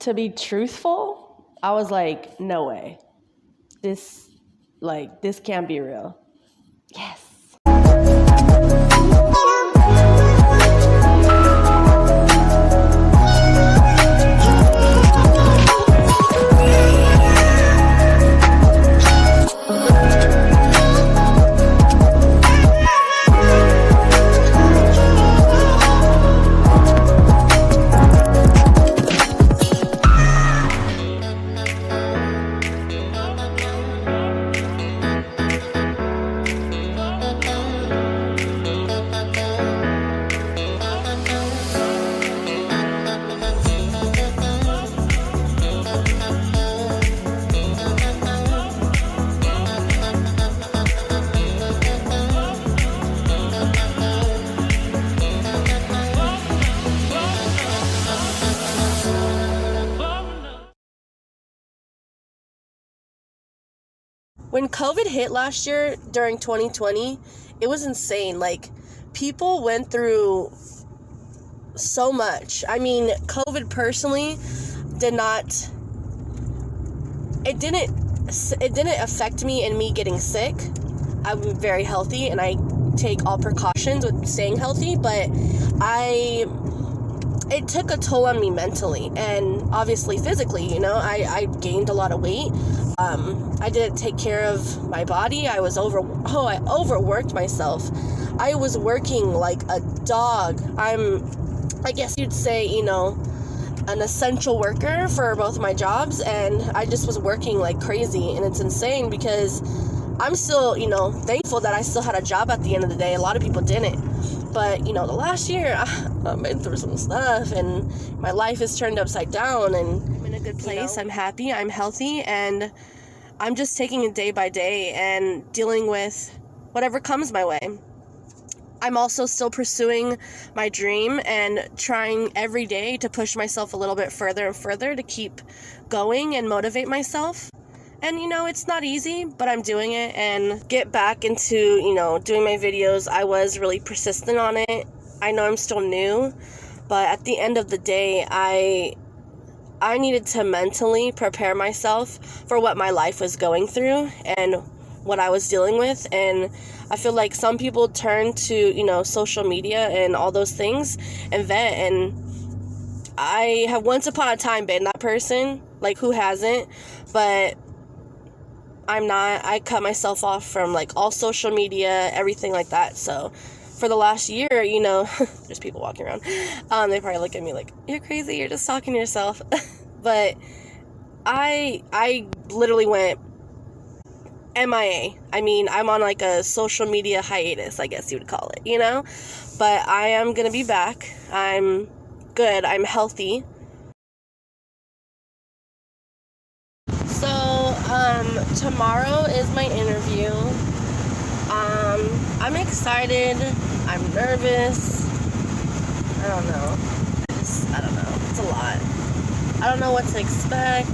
to be truthful, I was like, no way. This can't be real. Yes. When COVID hit last year during 2020, it was insane. Like, people went through so much. I mean, COVID personally it didn't affect me and me getting sick. I'm very healthy and I take all precautions with staying healthy, but it took a toll on me mentally and obviously physically. I gained a lot of weight. I didn't take care of my body. I overworked myself. I was working like a dog. I guess you'd say, an essential worker for both my jobs, and I just was working like crazy, and it's insane because I'm still, thankful that I still had a job at the end of the day. A lot of people didn't. But, the last year, I've been through some stuff, and my life is turned upside down, and I'm in a good place. I'm happy, I'm healthy, and I'm just taking it day by day and dealing with whatever comes my way. I'm also still pursuing my dream and trying every day to push myself a little bit further and further to keep going and motivate myself. And, it's not easy, but I'm doing it and get back into, doing my videos. I was really persistent on it. I know I'm still new, but at the end of the day, I needed to mentally prepare myself for what my life was going through and what I was dealing with. And I feel like some people turn to, social media and all those things and vent. And I have once upon a time been that person, like, who hasn't, but I'm not. I cut myself off from, like, all social media, everything like that. So for the last year, there's people walking around. They probably look at me like, you're crazy, you're just talking to yourself. But I literally went MIA. I mean, I'm on like a social media hiatus, I guess you would call it, But I am going to be back. I'm good. I'm healthy. So, tomorrow is my interview. I'm excited. I'm nervous. I don't know. I don't know. It's a lot. I don't know what to expect.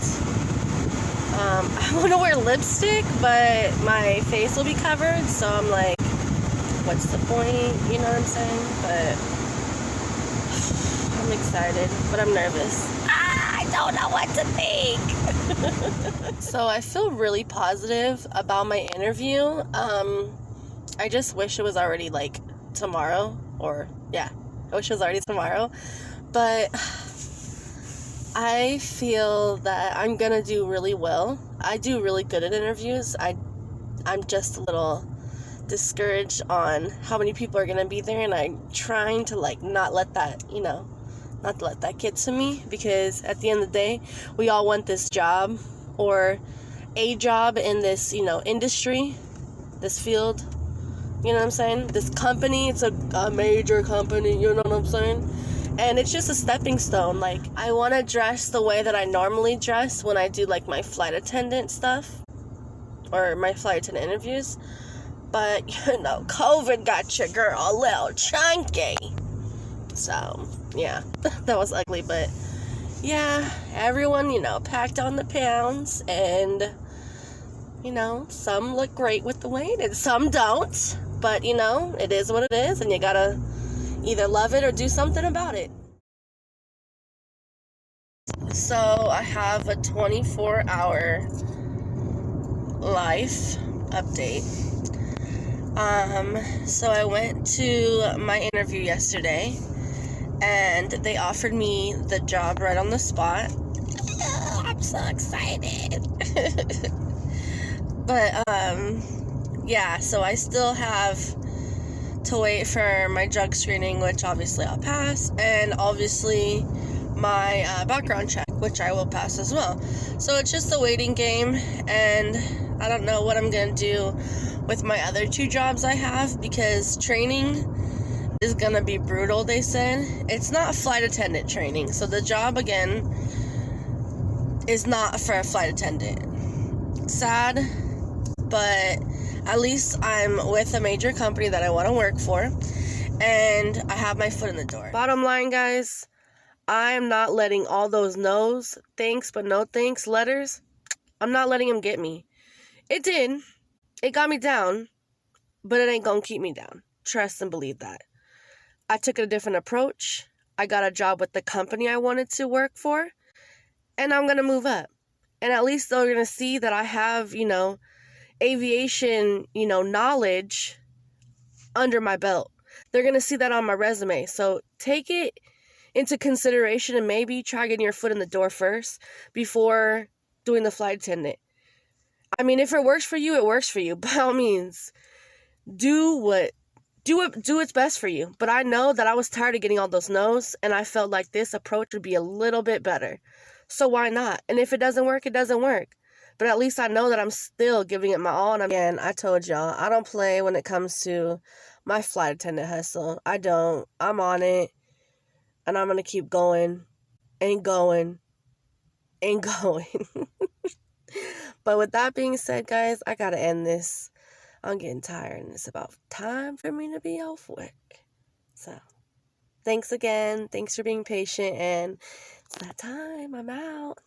I want to wear lipstick, but my face will be covered, so I'm like, what's the point? You know what I'm saying? But I'm excited, but I'm nervous. I don't know what to think. So I feel really positive about my interview. I just wish it was already like tomorrow, I wish it was already tomorrow, but I feel that I'm gonna do really well. I do really good at interviews. I'm just a little discouraged on how many people are gonna be there, and I'm trying to not let that get to me, because at the end of the day, we all want this job or a job in this, industry, this field. You know what I'm saying? This company, it's a major company, you know what I'm saying? And it's just a stepping stone. Like, I want to dress the way that I normally dress when I do, my flight attendant stuff or my flight attendant interviews. But, COVID got your girl a little chunky. So, yeah, that was ugly. But, yeah, everyone, packed on the pounds. And, some look great with the weight and some don't. But, it is what it is. And you got to either love it or do something about it. So I have a 24-hour life update. So I went to my interview yesterday, and they offered me the job right on the spot. I'm so excited. But, yeah, so I still have to wait for my drug screening, which obviously I'll pass, and obviously my background check, which I will pass as well. So it's just a waiting game, and I don't know what I'm going to do with my other 2 jobs I have, because training is going to be brutal, they said. It's not flight attendant training, so the job, again, is not for a flight attendant. Sad, but at least I'm with a major company that I want to work for, and I have my foot in the door. Bottom line, guys, I am not letting all those no's, thanks but no thanks letters, I'm not letting them get me. It did. It got me down, but it ain't gonna keep me down. Trust and believe that. I took a different approach. I got a job with the company I wanted to work for, and I'm gonna move up. And at least they're gonna see that I have, aviation, knowledge under my belt. They're going to see that on my resume. So take it into consideration and maybe try getting your foot in the door first before doing the flight attendant. I mean, if it works for you, it works for you. By all means, do what's best for you. But I know that I was tired of getting all those no's, and I felt like this approach would be a little bit better. So why not? And if it doesn't work, it doesn't work. But at least I know that I'm still giving it my all. And again, I told y'all, I don't play when it comes to my flight attendant hustle. I don't. I'm on it. And I'm going to keep going and going and going. But with that being said, guys, I got to end this. I'm getting tired, and it's about time for me to be off work. So, thanks again. Thanks for being patient. And it's that time. I'm out.